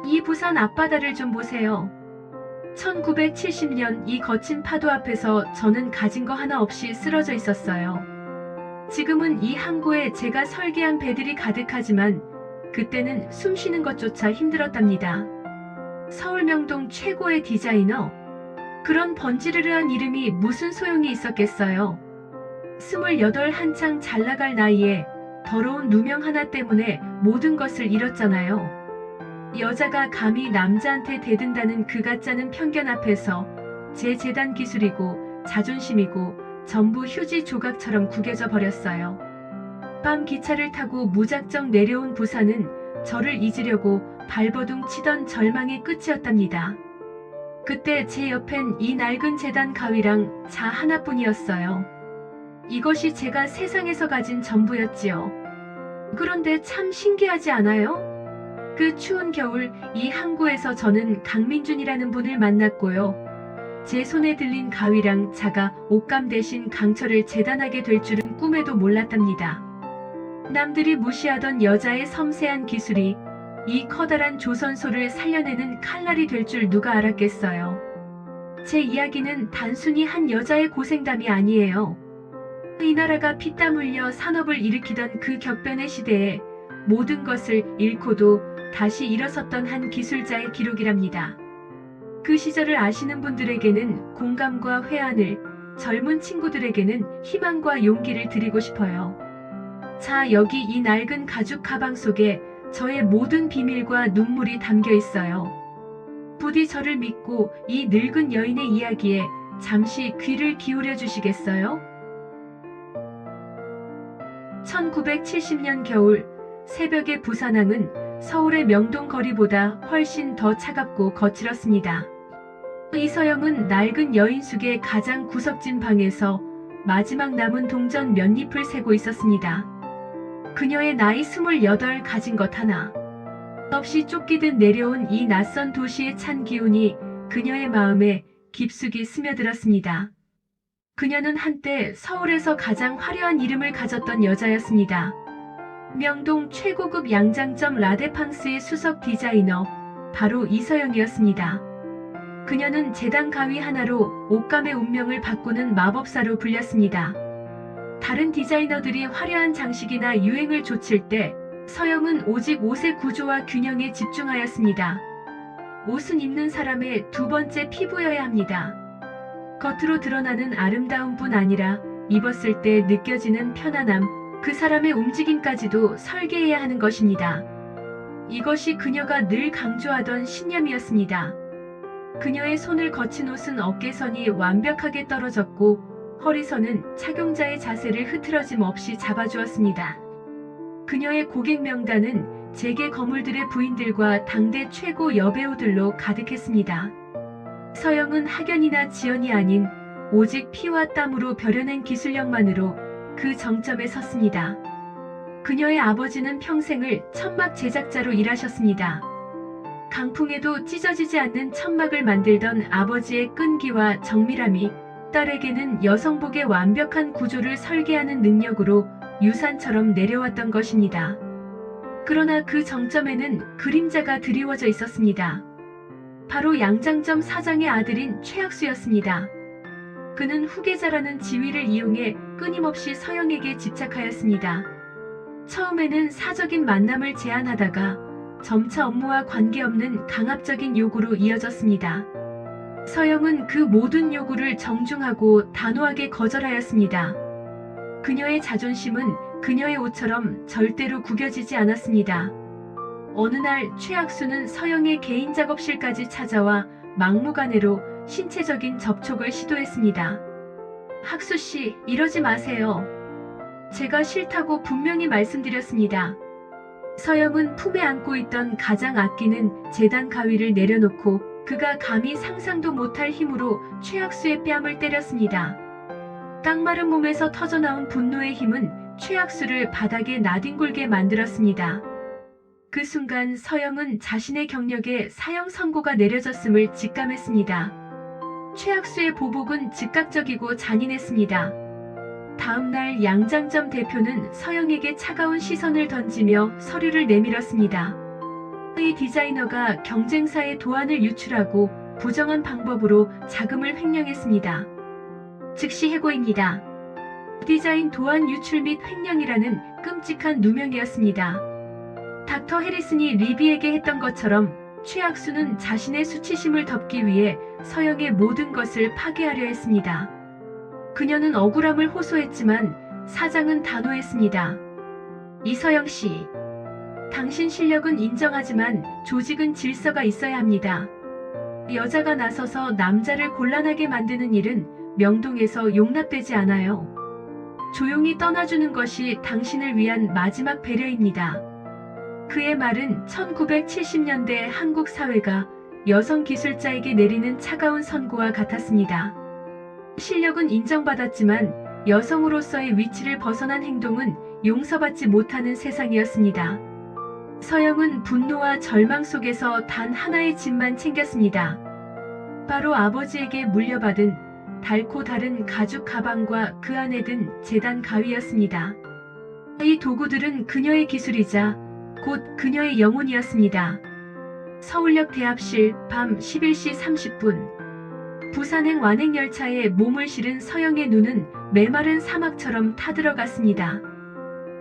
이 부산 앞바다를 좀 보세요. 1970년 이 거친 파도 앞에서 저는 가진 거 하나 없이 쓰러져 있었어요. 지금은 이 항구에 제가 설계한 배들이 가득하지만 그때는 숨 쉬는 것조차 힘들었답니다. 서울 명동 최고의 디자이너. 그런 번지르르한 이름이 무슨 소용이 있었겠어요. 28 한창 잘나갈 나이에 더러운 누명 하나 때문에 모든 것을 잃었잖아요. 여자가 감히 남자한테 대든다는 그 가짜는 편견 앞에서 제 재단 기술이고 자존심이고 전부 휴지 조각처럼 구겨져 버렸어요. 밤 기차를 타고 무작정 내려온 부산은 저를 잊으려고 발버둥 치던 절망의 끝이었답니다. 그때 제 옆엔 이 낡은 재단 가위랑 자 하나뿐이었어요. 이것이 제가 세상에서 가진 전부였지요. 그런데 참 신기하지 않아요? 그 추운 겨울 이 항구에서 저는 강민준이라는 분을 만났고요. 제 손에 들린 가위랑 자가 옷감 대신 강철을 재단하게 될 줄은 꿈에도 몰랐답니다. 남들이 무시하던 여자의 섬세한 기술이 이 커다란 조선소를 살려내는 칼날이 될 줄 누가 알았겠어요. 제 이야기는 단순히 한 여자의 고생담이 아니에요. 이 나라가 피땀 흘려 산업을 일으키던 그 격변의 시대에 모든 것을 잃고도 다시 일어섰던 한 기술자의 기록이랍니다. 그 시절을 아시는 분들에게는 공감과 회한을, 젊은 친구들에게는 희망과 용기를 드리고 싶어요. 자, 여기 이 낡은 가죽 가방 속에 저의 모든 비밀과 눈물이 담겨 있어요. 부디 저를 믿고 이 늙은 여인의 이야기에 잠시 귀를 기울여 주시겠어요? 1970년 겨울, 새벽의 부산항은 서울의 명동 거리보다 훨씬 더 차갑고 거칠었습니다. 이서영은 낡은 여인숙의 가장 구석진 방에서 마지막 남은 동전 몇 잎을 세고 있었습니다. 그녀의 나이 28 가진 것 하나 없이 쫓기듯 내려온 이 낯선 도시의 찬 기운이 그녀의 마음에 깊숙이 스며들었습니다. 그녀는 한때 서울에서 가장 화려한 이름을 가졌던 여자였습니다. 명동 최고급 양장점 라데팡스의 수석 디자이너, 바로 이서영이었습니다. 그녀는 재단 가위 하나로 옷감의 운명을 바꾸는 마법사로 불렸습니다. 다른 디자이너들이 화려한 장식이나 유행을 좇을 때 서영은 오직 옷의 구조와 균형에 집중하였습니다. 옷은 입는 사람의 두 번째 피부여야 합니다. 겉으로 드러나는 아름다움뿐 아니라 입었을 때 느껴지는 편안함, 그 사람의 움직임까지도 설계해야 하는 것입니다. 이것이 그녀가 늘 강조하던 신념이었습니다. 그녀의 손을 거친 옷은 어깨선이 완벽하게 떨어졌고 허리선은 착용자의 자세를 흐트러짐 없이 잡아주었습니다. 그녀의 고객 명단은 재계 거물들의 부인들과 당대 최고 여배우들로 가득했습니다. 서영은 학연이나 지연이 아닌 오직 피와 땀으로 벼려낸 기술력만으로 그 정점에 섰습니다. 그녀의 아버지는 평생을 천막 제작자로 일하셨습니다. 강풍에도 찢어지지 않는 천막을 만들던 아버지의 끈기와 정밀함이 딸에게는 여성복의 완벽한 구조를 설계하는 능력으로 유산처럼 내려왔던 것입니다. 그러나 그 정점에는 그림자가 드리워져 있었습니다. 바로 양장점 사장의 아들인 최학수였습니다. 그는 후계자라는 지위를 이용해 끊임없이 서영에게 집착하였습니다. 처음에는 사적인 만남을 제안하다가 점차 업무와 관계없는 강압적인 요구로 이어졌습니다. 서영은 그 모든 요구를 정중하고 단호하게 거절하였습니다. 그녀의 자존심은 그녀의 옷처럼 절대로 구겨지지 않았습니다. 어느 날 최학수는 서영의 개인 작업실까지 찾아와 막무가내로 신체적인 접촉을 시도했습니다. 학수씨, 이러지 마세요. 제가 싫다고 분명히 말씀드렸습니다. 서영은 품에 안고 있던 가장 아끼는 재단 가위를 내려놓고 그가 감히 상상도 못할 힘으로 최학수의 뺨을 때렸습니다. 깡마른 몸에서 터져나온 분노의 힘은 최학수를 바닥에 나뒹굴게 만들었습니다. 그 순간 서영은 자신의 경력에 사형 선고가 내려졌음을 직감했습니다. 최학수의 보복은 즉각적이고 잔인했습니다. 다음날 양장점 대표는 서영에게 차가운 시선을 던지며 서류를 내밀었습니다. 이 디자이너가 경쟁사의 도안을 유출하고 부정한 방법으로 자금을 횡령했습니다. 즉시 해고입니다. 디자인 도안 유출 및 횡령이라는 끔찍한 누명이었습니다. 닥터 해리슨이 리비에게 했던 것처럼 최악수는 자신의 수치심을 덮기 위해 서영의 모든 것을 파괴하려 했습니다. 그녀는 억울함을 호소했지만 사장은 단호했습니다. 이서영 씨, 당신 실력은 인정하지만 조직은 질서가 있어야 합니다. 여자가 나서서 남자를 곤란하게 만드는 일은 명동에서 용납되지 않아요. 조용히 떠나주는 것이 당신을 위한 마지막 배려입니다. 그의 말은 1970년대 한국 사회가 여성 기술자에게 내리는 차가운 선고와 같았습니다. 실력은 인정받았지만 여성으로서의 위치를 벗어난 행동은 용서받지 못하는 세상이었습니다. 서영은 분노와 절망 속에서 단 하나의 집만 챙겼습니다. 바로 아버지에게 물려받은 달고 다른 가죽 가방과 그 안에 든 재단 가위였습니다. 이 도구들은 그녀의 기술이자 곧 그녀의 영혼이었습니다. 서울역 대합실 밤 11시 30분. 부산행 완행열차에 몸을 실은 서영의 눈은 메마른 사막처럼 타들어갔습니다.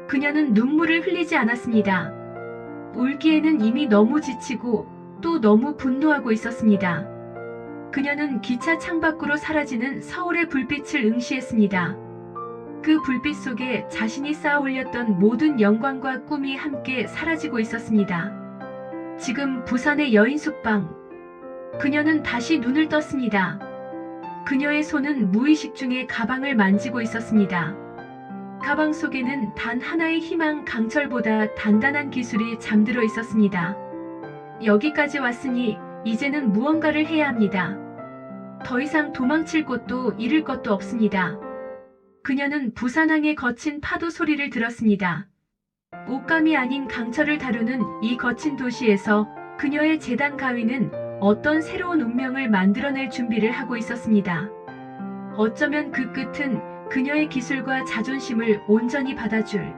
그녀는 눈물을 흘리지 않았습니다. 울기에는 이미 너무 지치고 또 너무 분노하고 있었습니다. 그녀는 기차 창밖으로 사라지는 서울의 불빛을 응시했습니다. 그 불빛 속에 자신이 쌓아 올렸던 모든 영광과 꿈이 함께 사라지고 있었습니다. 지금 부산의 여인 숙방. 그녀는 다시 눈을 떴습니다. 그녀의 손은 무의식 중에 가방을 만지고 있었습니다. 가방 속에는 단 하나의 희망 강철보다 단단한 기술이 잠들어 있었습니다. 여기까지 왔으니 이제는 무언가를 해야 합니다. 더 이상 도망칠 곳도 잃을 것도 없습니다. 그녀는 부산항의 거친 파도 소리를 들었습니다. 옷감이 아닌 강철을 다루는 이 거친 도시에서 그녀의 재단 가위는 어떤 새로운 운명을 만들어낼 준비를 하고 있었습니다. 어쩌면 그 끝은 그녀의 기술과 자존심을 온전히 받아줄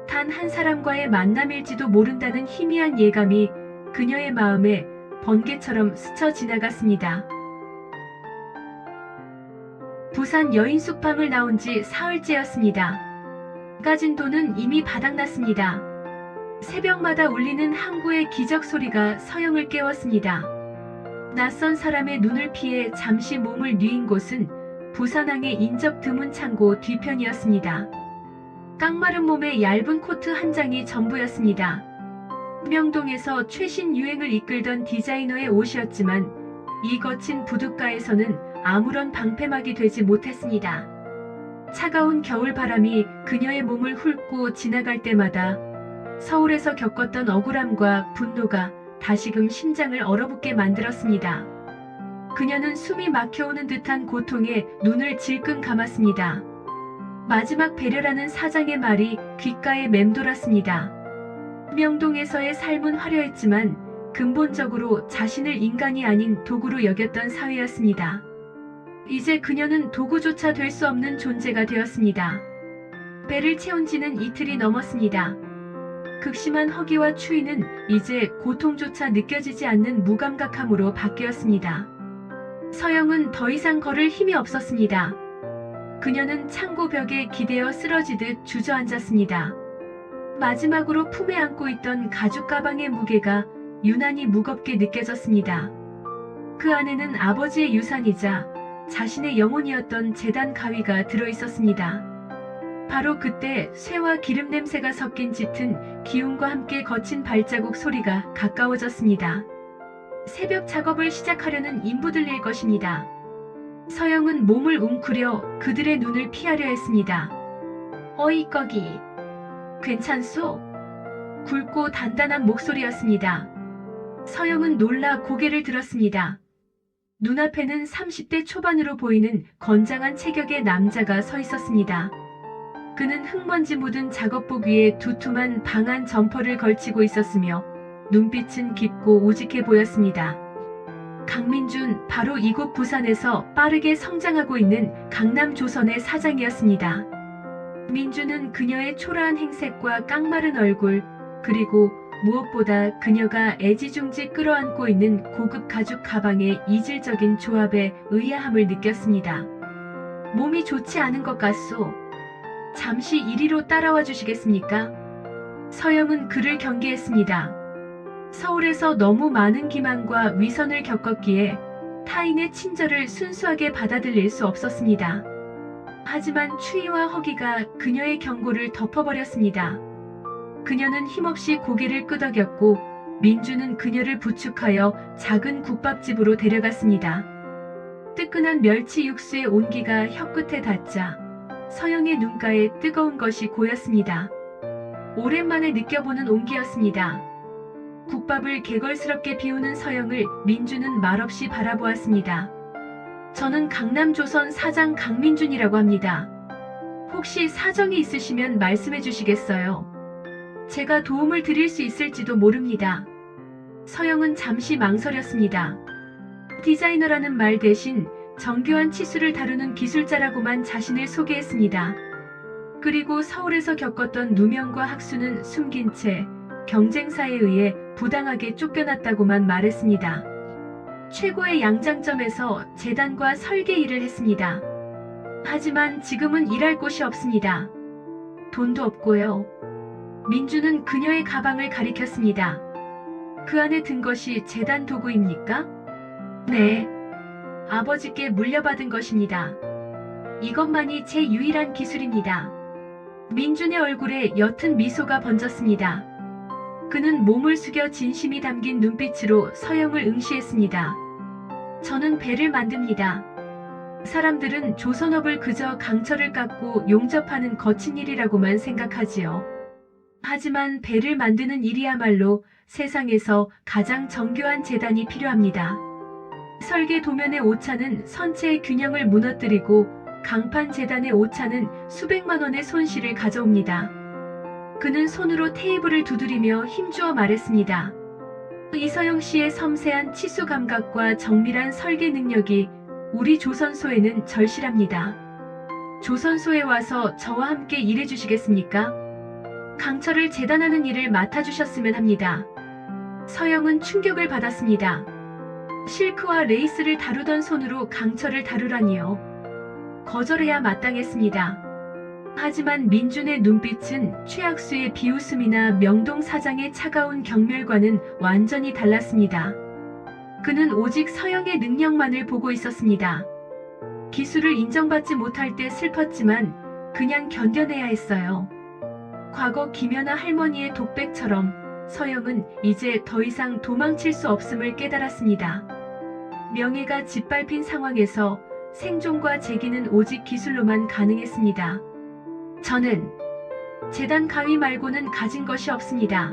단 한 사람과의 만남일지도 모른다는 희미한 예감이 그녀의 마음에 번개처럼 스쳐 지나갔습니다. 부산 여인 숙방을 나온 지 사흘째였습니다. 가진 돈은 이미 바닥났습니다. 새벽마다 울리는 항구의 기적 소리가 서영을 깨웠습니다. 낯선 사람의 눈을 피해 잠시 몸을 뉘인 곳은 부산항의 인접 드문 창고 뒤편이었습니다. 깡마른 몸에 얇은 코트 한 장이 전부였습니다. 명동에서 최신 유행을 이끌던 디자이너의 옷이었지만 이 거친 부둣가에서는 아무런 방패막이 되지 못했습니다. 차가운 겨울 바람이 그녀의 몸을 훑고 지나갈 때마다 서울에서 겪었던 억울함과 분노가 다시금 심장을 얼어붙게 만들었습니다. 그녀는 숨이 막혀오는 듯한 고통에 눈을 질끈 감았습니다. 마지막 배려라는 사장의 말이 귓가에 맴돌았습니다. 명동에서의 삶은 화려했지만 근본적으로 자신을 인간이 아닌 도구로 여겼던 사회였습니다. 이제 그녀는 도구조차 될 수 없는 존재가 되었습니다. 배를 채운 지는 이틀이 넘었습니다. 극심한 허기와 추위는 이제 고통조차 느껴지지 않는 무감각함으로 바뀌었습니다. 서영은 더 이상 걸을 힘이 없었습니다. 그녀는 창고 벽에 기대어 쓰러지듯 주저앉았습니다. 마지막으로 품에 안고 있던 가죽 가방의 무게가 유난히 무겁게 느껴졌습니다. 그 안에는 아버지의 유산이자 자신의 영혼이었던 재단 가위가 들어있었습니다. 바로 그때 쇠와 기름 냄새가 섞인 짙은 기운과 함께 거친 발자국 소리가 가까워졌습니다. 새벽 작업을 시작하려는 인부들일 것입니다. 서영은 몸을 웅크려 그들의 눈을 피하려 했습니다. 어이 거기, 괜찮소? 굵고 단단한 목소리였습니다. 서영은 놀라 고개를 들었습니다. 눈앞에는 30대 초반으로 보이는 건장한 체격의 남자가 서 있었습니다. 그는 흙먼지 묻은 작업복 위에 두툼한 방한 점퍼를 걸치고 있었으며 눈빛은 깊고 우직해 보였습니다. 강민준, 바로 이곳 부산에서 빠르게 성장하고 있는 강남조선의 사장이었습니다. 민준은 그녀의 초라한 행색과 깡마른 얼굴, 그리고 무엇보다 그녀가 애지중지 끌어안고 있는 고급 가죽 가방의 이질적인 조합에 의아함을 느꼈습니다. 몸이 좋지 않은 것 같소. 잠시 이리로 따라와 주시겠습니까? 서영은 그를 경계했습니다. 서울에서 너무 많은 기만과 위선을 겪었기에 타인의 친절을 순수하게 받아들일 수 없었습니다. 하지만 추위와 허기가 그녀의 경고를 덮어버렸습니다. 그녀는 힘없이 고개를 끄덕였고 민주는 그녀를 부축하여 작은 국밥집으로 데려갔습니다. 뜨끈한 멸치 육수의 온기가 혀끝에 닿자 서영의 눈가에 뜨거운 것이 고였습니다. 오랜만에 느껴보는 온기였습니다. 국밥을 개걸스럽게 비우는 서영을 민주는 말없이 바라보았습니다. 저는 강남조선 사장 강민준이라고 합니다. 혹시 사정이 있으시면 말씀해 주시겠어요? 제가 도움을 드릴 수 있을지도 모릅니다. 서영은 잠시 망설였습니다. 디자이너라는 말 대신 정교한 치수를 다루는 기술자라고만 자신을 소개했습니다. 그리고 서울에서 겪었던 누명과 학수는 숨긴 채 경쟁사에 의해 부당하게 쫓겨났다고만 말했습니다. 최고의 양장점에서 재단과 설계 일을 했습니다. 하지만 지금은 일할 곳이 없습니다. 돈도 없고요. 민주는 그녀의 가방을 가리켰습니다. 그 안에 든 것이 재단 도구입니까? 네. 아버지께 물려받은 것입니다. 이것만이 제 유일한 기술입니다. 민준의 얼굴에 옅은 미소가 번졌습니다. 그는 몸을 숙여 진심이 담긴 눈빛으로 서영을 응시했습니다. 저는 배를 만듭니다. 사람들은 조선업을 그저 강철을 깎고 용접하는 거친 일이라고만 생각하지요. 하지만 배를 만드는 일이야말로 세상에서 가장 정교한 재단이 필요합니다. 설계 도면의 오차는 선체의 균형을 무너뜨리고 강판 재단의 오차는 수백만 원의 손실을 가져옵니다. 그는 손으로 테이블을 두드리며 힘주어 말했습니다. 이서영 씨의 섬세한 치수 감각과 정밀한 설계 능력이 우리 조선소에는 절실합니다. 조선소에 와서 저와 함께 일해 주시겠습니까? 강철을 재단하는 일을 맡아주셨으면 합니다. 서영은 충격을 받았습니다. 실크와 레이스를 다루던 손으로 강철을 다루라니요. 거절해야 마땅했습니다. 하지만 민준의 눈빛은 최학수의 비웃음이나 명동 사장의 차가운 경멸과는 완전히 달랐습니다. 그는 오직 서영의 능력만을 보고 있었습니다. 기술을 인정받지 못할 때 슬펐지만 그냥 견뎌내야 했어요. 과거 김연아 할머니의 독백처럼 서영은 이제 더 이상 도망칠 수 없음을 깨달았습니다. 명예가 짓밟힌 상황에서 생존과 재기는 오직 기술로만 가능했습니다. 저는 재단 가위 말고는 가진 것이 없습니다.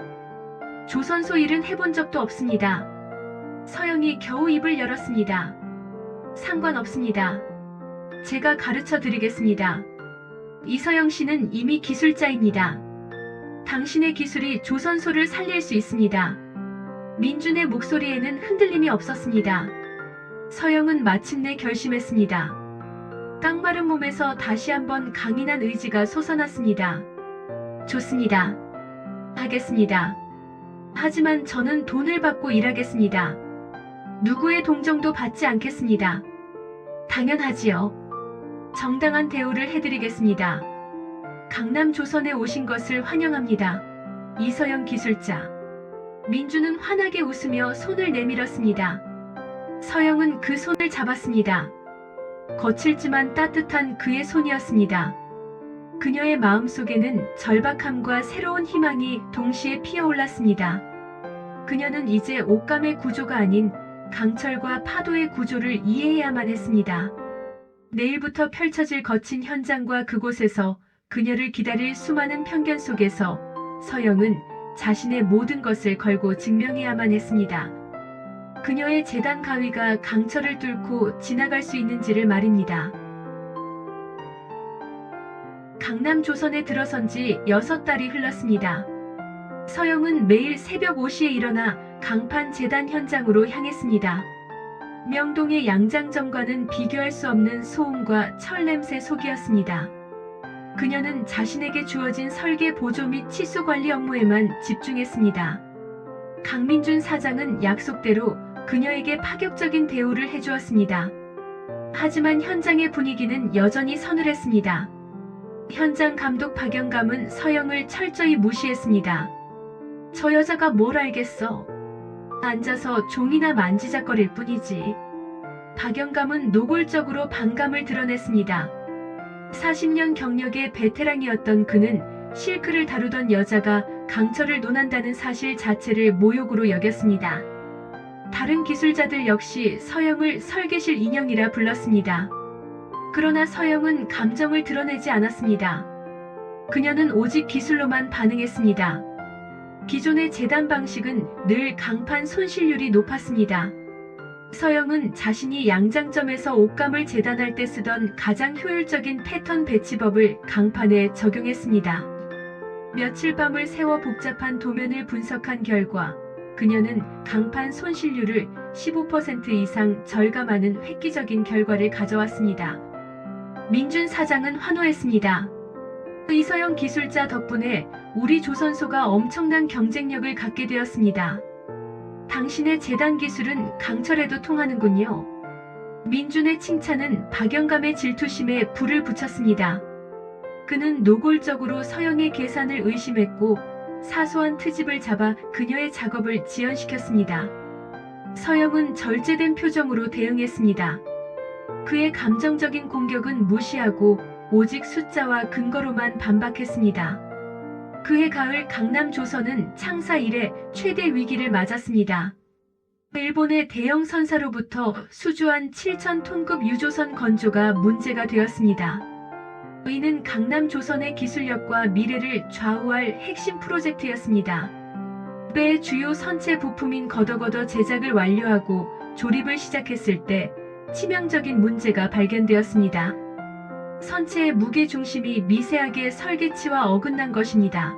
조선소 일은 해본 적도 없습니다. 서영이 겨우 입을 열었습니다. 상관없습니다. 제가 가르쳐 드리겠습니다. 이서영 씨는 이미 기술자입니다. 당신의 기술이 조선소를 살릴 수 있습니다. 민준의 목소리에는 흔들림이 없었습니다. 서영은 마침내 결심했습니다. 깡마른 몸에서 다시 한번 강인한 의지가 솟아났습니다. 좋습니다. 하겠습니다. 하지만 저는 돈을 받고 일하겠습니다. 누구의 동정도 받지 않겠습니다. 당연하지요. 정당한 대우를 해드리겠습니다. 강남 조선에 오신 것을 환영합니다. 이서영 기술자. 민주는 환하게 웃으며 손을 내밀었습니다. 서영은 그 손을 잡았습니다. 거칠지만 따뜻한 그의 손이었습니다. 그녀의 마음속에는 절박함과 새로운 희망이 동시에 피어올랐습니다. 그녀는 이제 옷감의 구조가 아닌 강철과 파도의 구조를 이해해야만 했습니다. 내일부터 펼쳐질 거친 현장과 그곳에서 그녀를 기다릴 수많은 편견 속에서 서영은 자신의 모든 것을 걸고 증명해야만 했습니다. 그녀의 재단 가위가 강철을 뚫고 지나갈 수 있는지를 말입니다. 강남 조선에 들어선 지 6달이 흘렀습니다. 서영은 매일 새벽 5시에 일어나 강판 재단 현장으로 향했습니다. 명동의 양장점과는 비교할 수 없는 소음과 철 냄새 속이었습니다. 그녀는 자신에게 주어진 설계 보조 및 치수 관리 업무에만 집중했습니다. 강민준 사장은 약속대로 그녀에게 파격적인 대우를 해주었습니다. 하지만 현장의 분위기는 여전히 서늘했습니다. 현장 감독 박영감은 서영을 철저히 무시했습니다. 저 여자가 뭘 알겠어. 앉아서 종이나 만지작거릴 뿐이지. 박영감은 노골적으로 반감을 드러냈습니다. 40년 경력의 베테랑이었던 그는 실크를 다루던 여자가 강철을 논한다는 사실 자체를 모욕으로 여겼습니다. 다른 기술자들 역시 서영을 설계실 인형이라 불렀습니다. 그러나 서영은 감정을 드러내지 않았습니다. 그녀는 오직 기술로만 반응했습니다. 기존의 재단 방식은 늘 강판 손실률이 높았습니다. 서영은 자신이 양장점에서 옷감을 재단할 때 쓰던 가장 효율적인 패턴 배치법을 강판에 적용했습니다. 며칠 밤을 새워 복잡한 도면을 분석한 결과 그녀는 강판 손실률을 15% 이상 절감하는 획기적인 결과를 가져왔습니다. 민준 사장은 환호했습니다. 이서영 기술자 덕분에 우리 조선소가 엄청난 경쟁력을 갖게 되었습니다. 당신의 재단 기술은 강철에도 통하는군요. 민준의 칭찬은 박영감의 질투심에 불을 붙였습니다. 그는 노골적으로 서영의 계산을 의심했고 사소한 트집을 잡아 그녀의 작업을 지연시켰습니다. 서영은 절제된 표정으로 대응했습니다. 그의 감정적인 공격은 무시하고 오직 숫자와 근거로만 반박했습니다. 그해 가을 강남조선은 창사 이래 최대 위기를 맞았습니다. 일본의 대형 선사로부터 수주한 7,000톤급 유조선 건조가 문제가 되었습니다. 이는 강남조선의 기술력과 미래를 좌우할 핵심 프로젝트였습니다. 배의 주요 선체 부품인 거더거더 제작을 완료하고 조립을 시작했을 때 치명적인 문제가 발견되었습니다. 선체의 무게 중심이 미세하게 설계치와 어긋난 것입니다.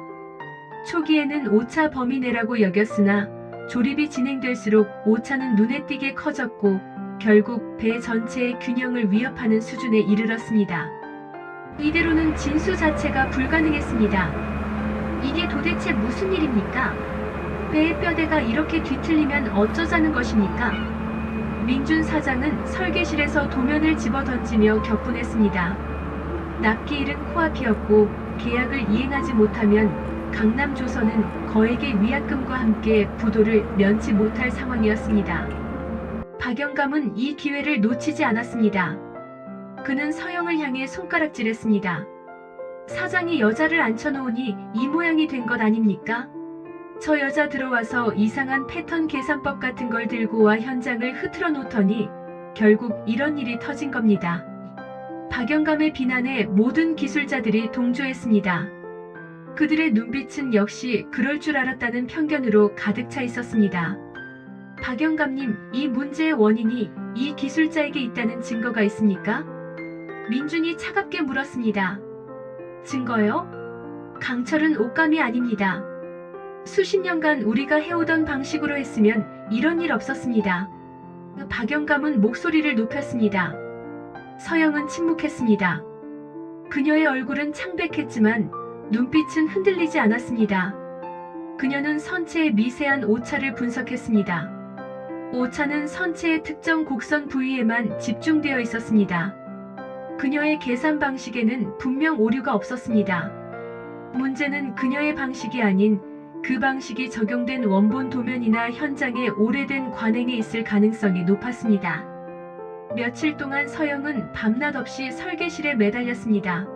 초기에는 오차 범위 내라고 여겼으나 조립이 진행될수록 오차는 눈에 띄게 커졌고 결국 배 전체의 균형을 위협하는 수준에 이르렀습니다. 이대로는 진수 자체가 불가능했습니다. 이게 도대체 무슨 일입니까? 배의 뼈대가 이렇게 뒤틀리면 어쩌자는 것입니까? 민준 사장은 설계실에서 도면을 집어던지며 격분했습니다. 납기 잃은 코앞이었고 계약을 이행하지 못하면 강남조선은 거액의 위약금과 함께 부도를 면치 못할 상황이었습니다. 박영감은 이 기회를 놓치지 않았습니다. 그는 서영을 향해 손가락질했습니다. 사장이 여자를 앉혀놓으니 이 모양이 된 것 아닙니까? 저 여자 들어와서 이상한 패턴 계산법 같은 걸 들고 와 현장을 흐트러 놓더니 결국 이런 일이 터진 겁니다. 박영감의 비난에 모든 기술자들이 동조했습니다. 그들의 눈빛은 역시 그럴 줄 알았다는 편견으로 가득 차 있었습니다. 박영감님, 이 문제의 원인이 이 기술자에게 있다는 증거가 있습니까? 민준이 차갑게 물었습니다. 증거요? 강철은 옷감이 아닙니다. 수십 년간 우리가 해오던 방식으로 했으면 이런 일 없었습니다. 박영감은 목소리를 높였습니다. 서영은 침묵했습니다. 그녀의 얼굴은 창백했지만 눈빛은 흔들리지 않았습니다. 그녀는 선체의 미세한 오차를 분석했습니다. 오차는 선체의 특정 곡선 부위에만 집중되어 있었습니다. 그녀의 계산 방식에는 분명 오류가 없었습니다. 문제는 그녀의 방식이 아닌 그 방식이 적용된 원본 도면이나 현장의 오래된 관행에 있을 가능성이 높았습니다. 며칠 동안 서영은 밤낮 없이 설계실에 매달렸습니다.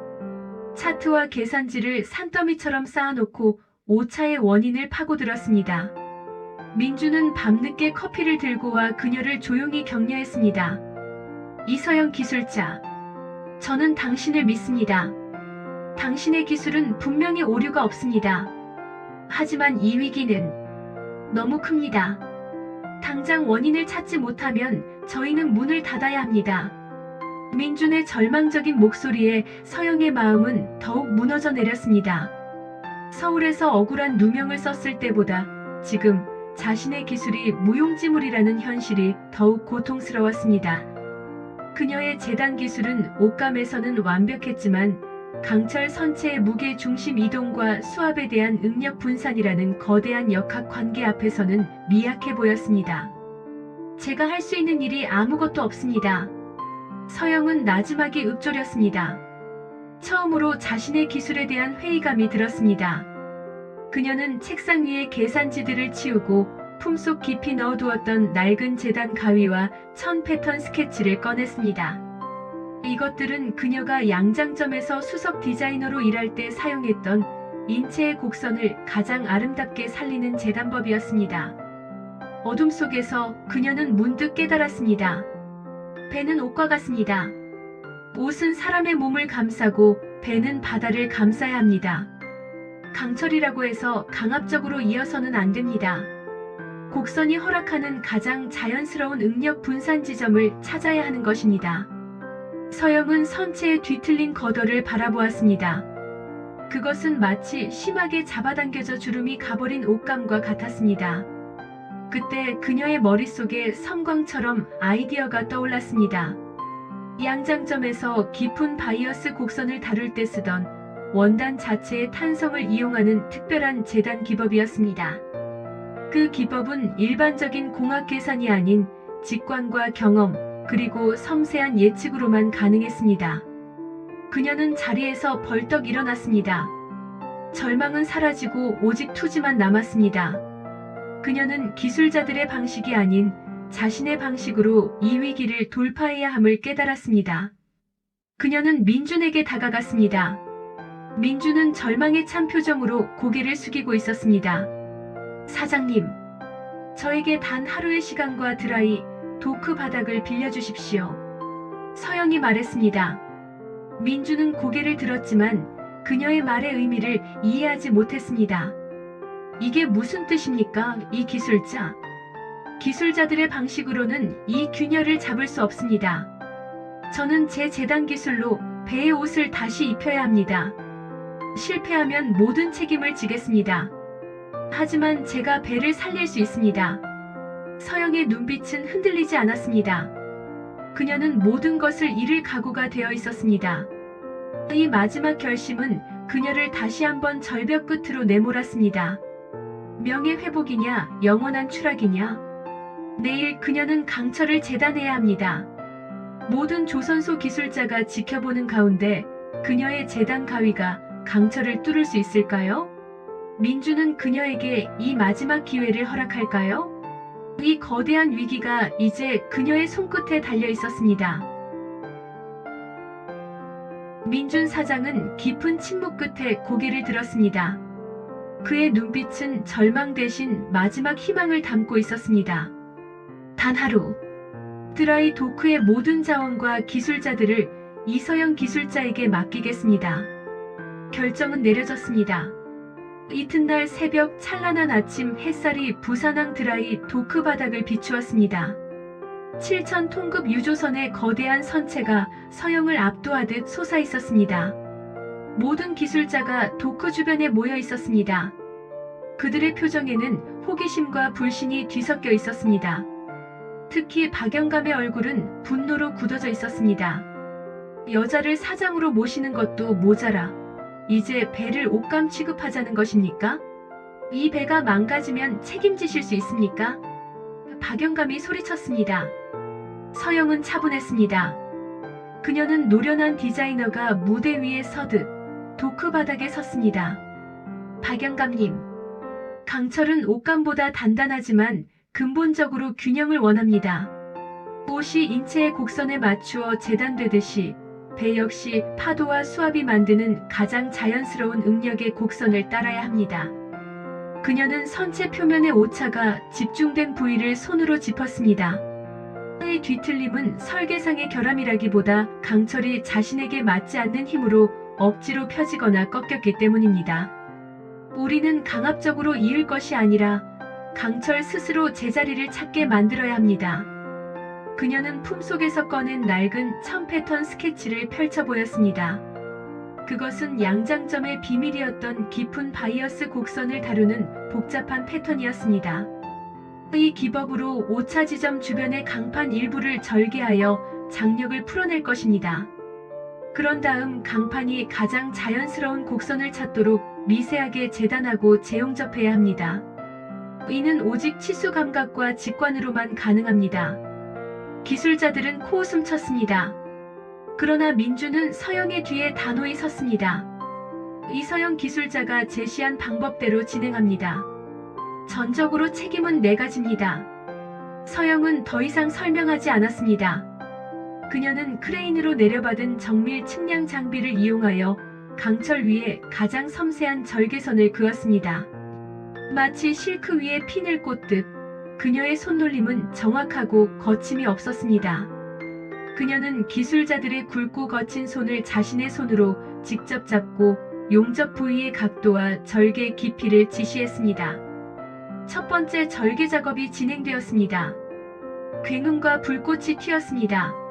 차트와 계산지를 산더미처럼 쌓아놓고 오차의 원인을 파고들었습니다. 민주는 밤늦게 커피를 들고 와 그녀를 조용히 격려했습니다. 이서영 기술자, 저는 당신을 믿습니다. 당신의 기술은 분명히 오류가 없습니다. 하지만 이 위기는 너무 큽니다. 당장 원인을 찾지 못하면 저희는 문을 닫아야 합니다. 민준의 절망적인 목소리에 서영의 마음은 더욱 무너져 내렸습니다. 서울에서 억울한 누명을 썼을 때보다 지금 자신의 기술이 무용지물이라는 현실이 더욱 고통스러웠습니다. 그녀의 재단 기술은 옷감에서는 완벽했지만 강철 선체의 무게 중심 이동과 수압에 대한 응력 분산이라는 거대한 역학 관계 앞에서는 미약해 보였습니다. 제가 할 수 있는 일이 아무것도 없습니다. 서영은 나지막이 읊조렸습니다. 처음으로 자신의 기술에 대한 회의감이 들었습니다. 그녀는 책상 위에 계산지들을 치우고 품속 깊이 넣어두었던 낡은 재단 가위와 천 패턴 스케치를 꺼냈습니다. 이것들은 그녀가 양장점에서 수석 디자이너로 일할 때 사용했던 인체의 곡선을 가장 아름답게 살리는 재단법이었습니다. 어둠 속에서 그녀는 문득 깨달았습니다. 배는 옷과 같습니다. 옷은 사람의 몸을 감싸고 배는 바다를 감싸야 합니다. 강철이라고 해서 강압적으로 이어서는 안 됩니다. 곡선이 허락하는 가장 자연스러운 응력 분산 지점을 찾아야 하는 것입니다. 서영은 선체의 뒤틀린 겉얼을 바라보았습니다. 그것은 마치 심하게 잡아당겨져 주름이 가버린 옷감과 같았습니다. 그때 그녀의 머릿속에 섬광처럼 아이디어가 떠올랐습니다. 양장점에서 깊은 바이어스 곡선을 다룰 때 쓰던 원단 자체의 탄성을 이용하는 특별한 재단 기법이었습니다. 그 기법은 일반적인 공학 계산이 아닌 직관과 경험, 그리고 섬세한 예측으로만 가능했습니다. 그녀는 자리에서 벌떡 일어났습니다. 절망은 사라지고 오직 투지만 남았습니다. 그녀는 기술자들의 방식이 아닌 자신의 방식으로 이 위기를 돌파해야 함을 깨달았습니다. 그녀는 민준에게 다가갔습니다. 민준은 절망에 찬 표정으로 고개를 숙이고 있었습니다. 사장님, 저에게 단 하루의 시간과 드라이, 도크 바닥을 빌려주십시오. 서영이 말했습니다. 민준은 고개를 들었지만 그녀의 말의 의미를 이해하지 못했습니다. 이게 무슨 뜻입니까, 이 기술자? 기술자들의 방식으로는 이 균열을 잡을 수 없습니다. 저는 제 재단 기술로 배의 옷을 다시 입혀야 합니다. 실패하면 모든 책임을 지겠습니다. 하지만 제가 배를 살릴 수 있습니다. 서영의 눈빛은 흔들리지 않았습니다. 그녀는 모든 것을 잃을 각오가 되어 있었습니다. 이 마지막 결심은 그녀를 다시 한번 절벽 끝으로 내몰았습니다. 명예회복이냐, 영원한 추락이냐. 내일 그녀는 강철을 재단해야 합니다. 모든 조선소 기술자가 지켜보는 가운데 그녀의 재단 가위가 강철을 뚫을 수 있을까요? 민주는 그녀에게 이 마지막 기회를 허락할까요? 이 거대한 위기가 이제 그녀의 손끝에 달려 있었습니다. 민준 사장은 깊은 침묵 끝에 고개를 들었습니다. 그의 눈빛은 절망 대신 마지막 희망을 담고 있었습니다. 단 하루, 드라이 도크의 모든 자원과 기술자들을 이서영 기술자에게 맡기겠습니다. 결정은 내려졌습니다. 이튿날 새벽 찬란한 아침 햇살이 부산항 드라이 도크 바닥을 비추었습니다. 7천 톤급 유조선의 거대한 선체가 서영을 압도하듯 솟아 있었습니다. 모든 기술자가 도크 주변에 모여 있었습니다. 그들의 표정에는 호기심과 불신이 뒤섞여 있었습니다. 특히 박영감의 얼굴은 분노로 굳어져 있었습니다. 여자를 사장으로 모시는 것도 모자라 이제 배를 옷감 취급하자는 것입니까? 이 배가 망가지면 책임지실 수 있습니까? 박영감이 소리쳤습니다. 서영은 차분했습니다. 그녀는 노련한 디자이너가 무대 위에 서듯 도크 바닥에 섰습니다. 박영감님, 강철은 옷감보다 단단하지만 근본적으로 균형을 원합니다. 옷이 인체의 곡선에 맞추어 재단되듯이 배 역시 파도와 수압이 만드는 가장 자연스러운 응력의 곡선을 따라야 합니다. 그녀는 선체 표면의 오차가 집중된 부위를 손으로 짚었습니다. 의 뒤틀림은 설계상의 결함이라기보다 강철이 자신에게 맞지 않는 힘으로 억지로 펴지거나 꺾였기 때문입니다. 우리는 강압적으로 이을 것이 아니라 강철 스스로 제자리를 찾게 만들어야 합니다. 그녀는 품속에서 꺼낸 낡은 천 패턴 스케치를 펼쳐 보였습니다. 그것은 양장점의 비밀이었던 깊은 바이어스 곡선을 다루는 복잡한 패턴이었습니다. 이 기법으로 오차 지점 주변의 강판 일부를 절개하여 장력을 풀어낼 것입니다. 그런 다음 강판이 가장 자연스러운 곡선을 찾도록 미세하게 재단하고 재용접해야 합니다. 이는 오직 치수 감각과 직관으로만 가능합니다. 기술자들은 코웃음 쳤습니다. 그러나 민주는 서영의 뒤에 단호히 섰습니다. 이서영 기술자가 제시한 방법대로 진행합니다. 전적으로 책임은 내가 집니다. 서영은 더 이상 설명하지 않았습니다. 그녀는 크레인으로 내려받은 정밀 측량 장비를 이용하여 강철 위에 가장 섬세한 절개선을 그었습니다. 마치 실크 위에 핀을 꽂듯 그녀의 손놀림은 정확하고 거침이 없었습니다. 그녀는 기술자들의 굵고 거친 손을 자신의 손으로 직접 잡고 용접 부위의 각도와 절개 깊이를 지시했습니다. 첫 번째 절개 작업이 진행되었습니다. 굉음과 불꽃이 튀었습니다.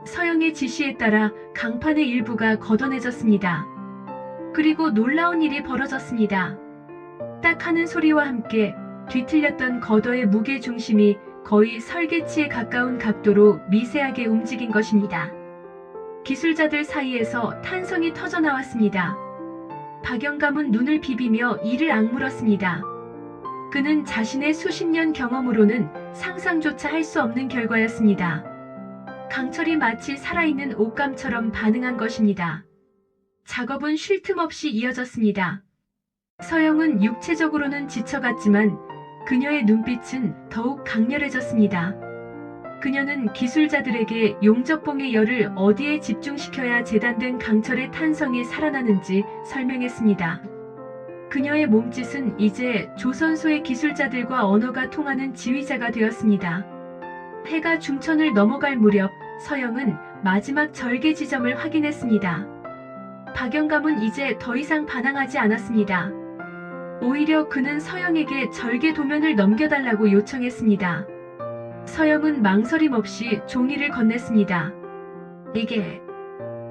서영의 지시에 따라 강판의 일부가 걷어내졌습니다. 그리고 놀라운 일이 벌어졌습니다. 딱 하는 소리와 함께 뒤틀렸던 걷어의 무게 중심이 거의 설계치에 가까운 각도로 미세하게 움직인 것입니다. 기술자들 사이에서 탄성이 터져나왔습니다. 박영감은 눈을 비비며 이를 악물었습니다. 그는 자신의 수십 년 경험으로는 상상조차 할 수 없는 결과였습니다. 강철이 마치 살아있는 옷감처럼 반응한 것입니다. 작업은 쉴 틈 없이 이어졌습니다. 서영은 육체적으로는 지쳐갔지만 그녀의 눈빛은 더욱 강렬해졌습니다. 그녀는 기술자들에게 용접봉의 열을 어디에 집중시켜야 재단된 강철의 탄성이 살아나는지 설명했습니다. 그녀의 몸짓은 이제 조선소의 기술자들과 언어가 통하는 지휘자가 되었습니다. 해가 중천을 넘어갈 무렵 서영은 마지막 절개 지점을 확인했습니다. 박영감은 이제 더 이상 반항하지 않았습니다. 오히려 그는 서영에게 절개 도면을 넘겨달라고 요청했습니다. 서영은 망설임 없이 종이를 건넸습니다. 이게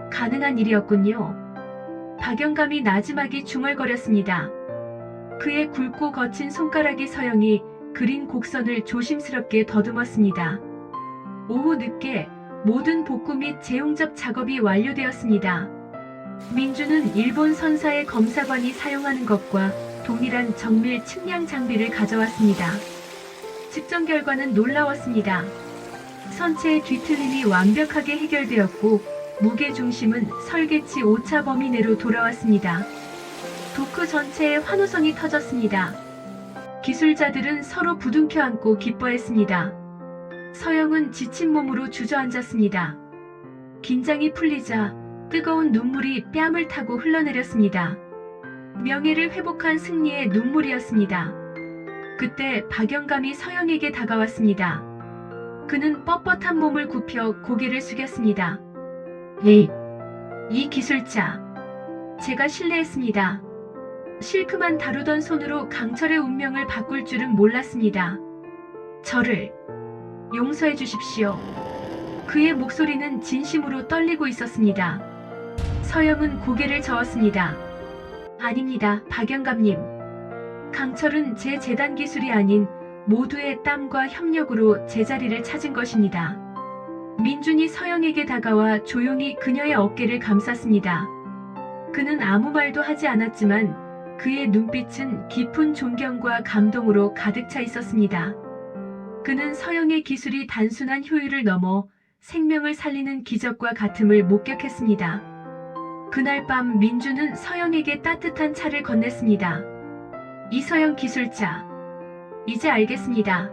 가능한 일이었군요. 박영감이 나지막이 중얼거렸습니다. 그의 굵고 거친 손가락이 서영이 그린 곡선을 조심스럽게 더듬었습니다. 오후 늦게 모든 복구 및 재용접 작업이 완료되었습니다. 민주는 일본 선사의 검사관이 사용하는 것과 동일한 정밀 측량 장비를 가져왔습니다. 측정 결과는 놀라웠습니다. 선체의 뒤틀림이 완벽하게 해결되었고 무게 중심은 설계치 오차 범위 내로 돌아왔습니다. 도크 전체에 환호성이 터졌습니다. 기술자들은 서로 부둥켜 안고 기뻐했습니다. 서영은 지친 몸으로 주저앉았습니다. 긴장이 풀리자 뜨거운 눈물이 뺨을 타고 흘러내렸습니다. 명예를 회복한 승리의 눈물이었습니다. 그때 박영감이 서영에게 다가왔습니다. 그는 뻣뻣한 몸을 굽혀 고개를 숙였습니다. 이 기술자, 제가 신뢰했습니다. 실크만 다루던 손으로 강철의 운명을 바꿀 줄은 몰랐습니다. 저를 용서해 주십시오. 그의 목소리는 진심으로 떨리고 있었습니다. 서영은 고개를 저었습니다. 아닙니다, 박영감님. 강철은 제 재단 기술이 아닌 모두의 땀과 협력으로 제자리를 찾은 것입니다. 민준이 서영에게 다가와 조용히 그녀의 어깨를 감쌌습니다. 그는 아무 말도 하지 않았지만 그의 눈빛은 깊은 존경과 감동으로 가득 차 있었습니다. 그는 서영의 기술이 단순한 효율을 넘어 생명을 살리는 기적과 같음을 목격했습니다. 그날 밤 민주는 서영에게 따뜻한 차를 건넸습니다. 이서영 기술자, 이제 알겠습니다.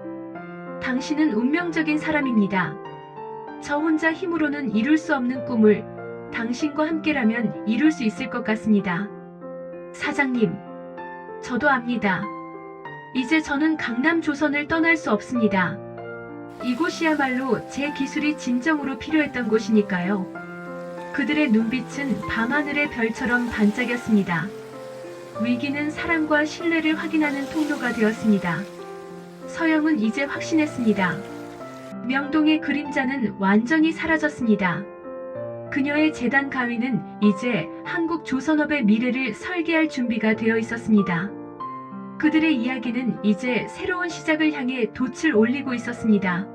당신은 운명적인 사람입니다. 저 혼자 힘으로는 이룰 수 없는 꿈을 당신과 함께라면 이룰 수 있을 것 같습니다. 사장님, 저도 압니다. 이제 저는 강남 조선을 떠날 수 없습니다. 이곳이야말로 제 기술이 진정으로 필요했던 곳이니까요. 그들의 눈빛은 밤하늘의 별처럼 반짝였습니다. 위기는 사랑과 신뢰를 확인하는 통로가 되었습니다. 서영은 이제 확신했습니다. 명동의 그림자는 완전히 사라졌습니다. 그녀의 재단 가위는 이제 한국 조선업의 미래를 설계할 준비가 되어 있었습니다. 그들의 이야기는 이제 새로운 시작을 향해 돛을 올리고 있었습니다.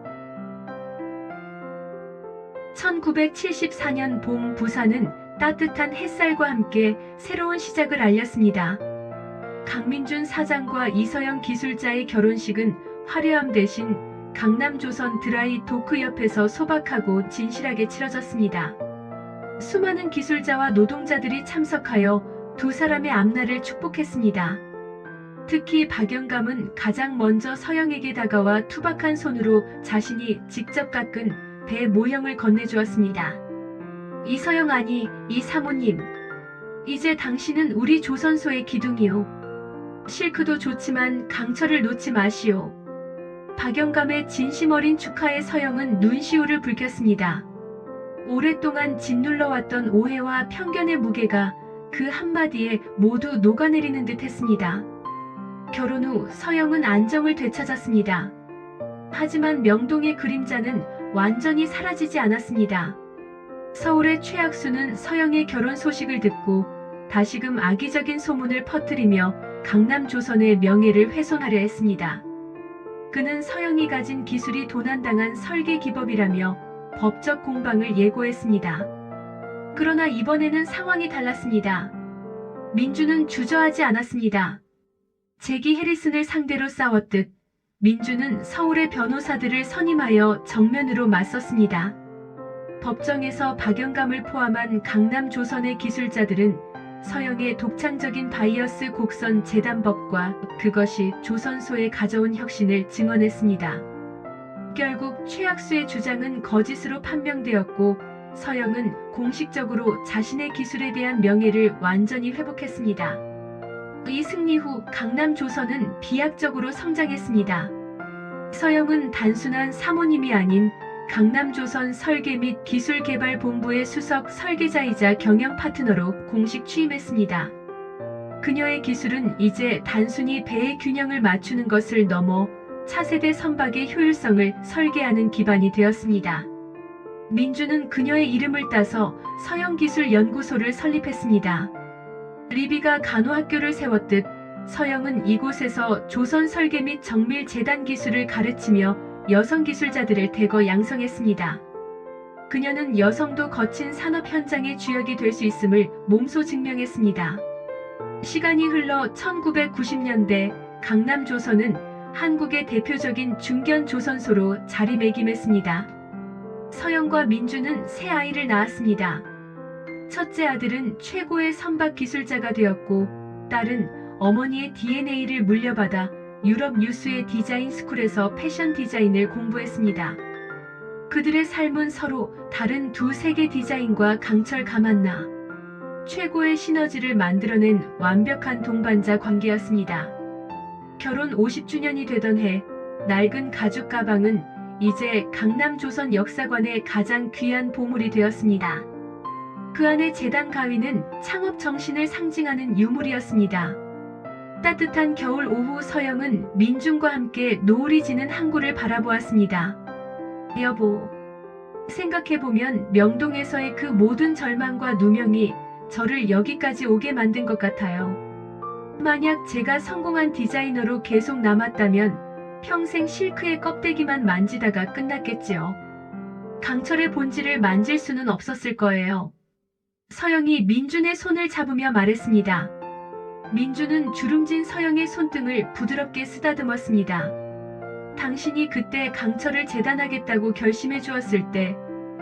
1974년 봄 부산은 따뜻한 햇살과 함께 새로운 시작을 알렸습니다. 강민준 사장과 이서영 기술자의 결혼식은 화려함 대신 강남조선 드라이 도크 옆에서 소박하고 진실하게 치러졌습니다. 수많은 기술자와 노동자들이 참석하여 두 사람의 앞날을 축복했습니다. 특히 박영감은 가장 먼저 서영에게 다가와 투박한 손으로 자신이 직접 깎은 배 모형을 건네주었습니다. 이서영 아니, 이 사모님. 이제 당신은 우리 조선소의 기둥이요. 실크도 좋지만 강철을 놓지 마시오. 박영감의 진심 어린 축하에 서영은 눈시울을 붉혔습니다. 오랫동안 짓눌러왔던 오해와 편견의 무게가 그 한마디에 모두 녹아내리는 듯 했습니다. 결혼 후 서영은 안정을 되찾았습니다. 하지만 명동의 그림자는 완전히 사라지지 않았습니다. 서울의 최학수는 서영의 결혼 소식을 듣고 다시금 악의적인 소문을 퍼뜨리며 강남조선의 명예를 훼손하려 했습니다. 그는 서영이 가진 기술이 도난당한 설계 기법이라며 법적 공방을 예고했습니다. 그러나 이번에는 상황이 달랐습니다. 민주는 주저하지 않았습니다. 제기 해리슨을 상대로 싸웠듯 민주는 서울의 변호사들을 선임하여 정면으로 맞섰습니다. 법정에서 박영감을 포함한 강남조선의 기술자들은 서영의 독창적인 바이어스 곡선 재단법과 그것이 조선소에 가져온 혁신을 증언했습니다. 결국 최학수의 주장은 거짓으로 판명되었고 서영은 공식적으로 자신의 기술에 대한 명예를 완전히 회복했습니다. 이 승리 후 강남조선은 비약적으로 성장했습니다. 서영은 단순한 사모님이 아닌 강남조선 설계 및 기술개발본부의 수석 설계자이자 경영 파트너로 공식 취임했습니다. 그녀의 기술은 이제 단순히 배의 균형을 맞추는 것을 넘어 차세대 선박의 효율성을 설계하는 기반이 되었습니다. 민주는 그녀의 이름을 따서 서영기술연구소를 설립했습니다. 리비가 간호학교를 세웠듯 서영은 이곳에서 조선 설계 및 정밀 재단 기술을 가르치며 여성 기술자들을 대거 양성했습니다. 그녀는 여성도 거친 산업 현장의 주역이 될 수 있음을 몸소 증명했습니다. 시간이 흘러 1990년대 강남조선은 한국의 대표적인 중견 조선소로 자리매김했습니다. 서영과 민주는 새 아이를 낳았습니다. 첫째 아들은 최고의 선박 기술자가 되었고 딸은 어머니의 DNA를 물려받아 유럽 유수의 디자인 스쿨에서 패션 디자인을 공부했습니다. 그들의 삶은 서로 다른 두 세계 디자인과 강철 감았나 최고의 시너지를 만들어낸 완벽한 동반자 관계였습니다. 결혼 50주년이 되던 해 낡은 가죽 가방은 이제 강남조선 역사관의 가장 귀한 보물이 되었습니다. 그 안의 재단 가위는 창업 정신을 상징하는 유물이었습니다. 따뜻한 겨울 오후 서영은 민중과 함께 노을이 지는 항구를 바라보았습니다. 여보, 생각해보면 명동에서의 그 모든 절망과 누명이 저를 여기까지 오게 만든 것 같아요. 만약 제가 성공한 디자이너로 계속 남았다면 평생 실크의 껍데기만 만지다가 끝났겠지요. 강철의 본질을 만질 수는 없었을 거예요. 서영이 민준의 손을 잡으며 말했습니다. 민주는 주름진 서영의 손등을 부드럽게 쓰다듬었습니다. 당신이 그때 강철을 재단하겠다고 결심해 주었을 때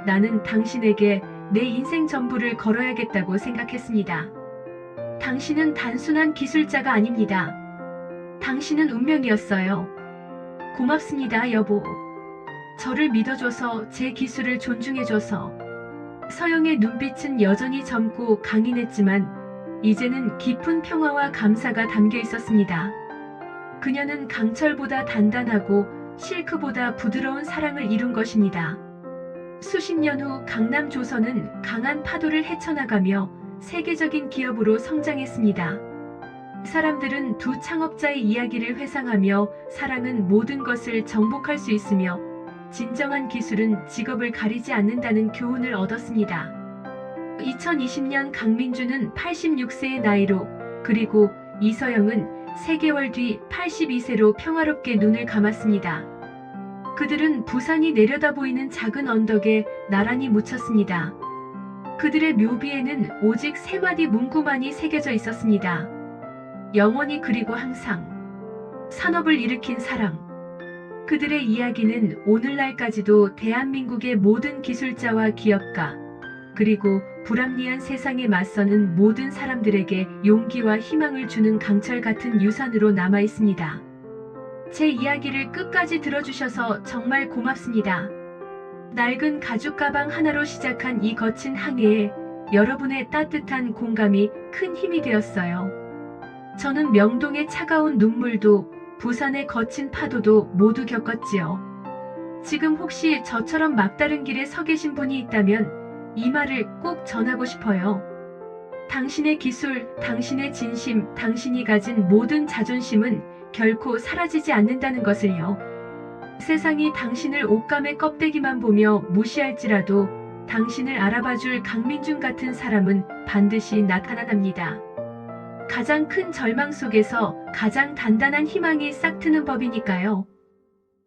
나는 당신에게 내 인생 전부를 걸어야겠다고 생각했습니다. 당신은 단순한 기술자가 아닙니다. 당신은 운명이었어요. 고맙습니다, 여보. 저를 믿어줘서 제 기술을 존중해줘서. 서영의 눈빛은 여전히 젊고 강인했지만 이제는 깊은 평화와 감사가 담겨 있었습니다. 그녀는 강철보다 단단하고 실크보다 부드러운 사랑을 이룬 것입니다. 수십 년 후 강남조선은 강한 파도를 헤쳐나가며 세계적인 기업으로 성장했습니다. 사람들은 두 창업자의 이야기를 회상하며 사랑은 모든 것을 정복할 수 있으며 진정한 기술은 직업을 가리지 않는다는 교훈을 얻었습니다. 2020년 강민주는 86세의 나이로 그리고 이서영은 3개월 뒤 82세로 평화롭게 눈을 감았습니다. 그들은 부산이 내려다 보이는 작은 언덕에 나란히 묻혔습니다. 그들의 묘비에는 오직 3마디 문구만이 새겨져 있었습니다. 영원히 그리고 항상. 산업을 일으킨 사람. 그들의 이야기는 오늘날까지도 대한민국의 모든 기술자와 기업가, 그리고 불합리한 세상에 맞서는 모든 사람들에게 용기와 희망을 주는 강철 같은 유산으로 남아 있습니다. 제 이야기를 끝까지 들어주셔서 정말 고맙습니다. 낡은 가죽 가방 하나로 시작한 이 거친 항해에 여러분의 따뜻한 공감이 큰 힘이 되었어요. 저는 명동의 차가운 눈물도 부산의 거친 파도도 모두 겪었지요. 지금 혹시 저처럼 막다른 길에 서 계신 분이 있다면 이 말을 꼭 전하고 싶어요. 당신의 기술, 당신의 진심, 당신이 가진 모든 자존심은 결코 사라지지 않는다는 것을요. 세상이 당신을 옷감의 껍데기만 보며 무시할지라도 당신을 알아봐줄 강민준 같은 사람은 반드시 나타납니다. 가장 큰 절망 속에서 가장 단단한 희망이 싹트는 법이니까요.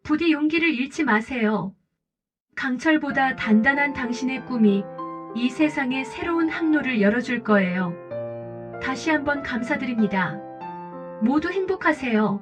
부디 용기를 잃지 마세요. 강철보다 단단한 당신의 꿈이 이 세상에 새로운 항로를 열어줄 거예요. 다시 한번 감사드립니다. 모두 행복하세요.